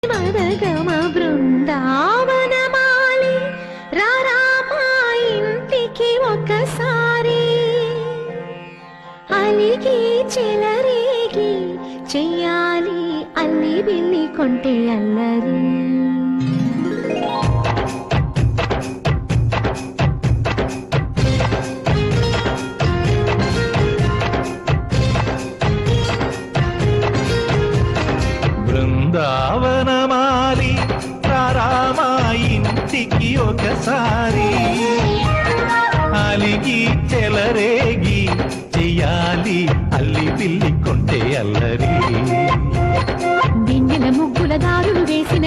మరగమ బృందావనమాలి రారామా ఇంటికి ఒకసారి అలిగి చెలరేగి చెయ్యాలి అల్లి బిల్లి కొంటే అల్లరి బృందావనమాలి రారామా ఇంటికి ఒకసారి అలిగి చెలరేగి చెయ్యాలి అల్లి పిల్లి కొంటే అల్లరి వెన్నెల ముగ్గుల దారులు వేసిన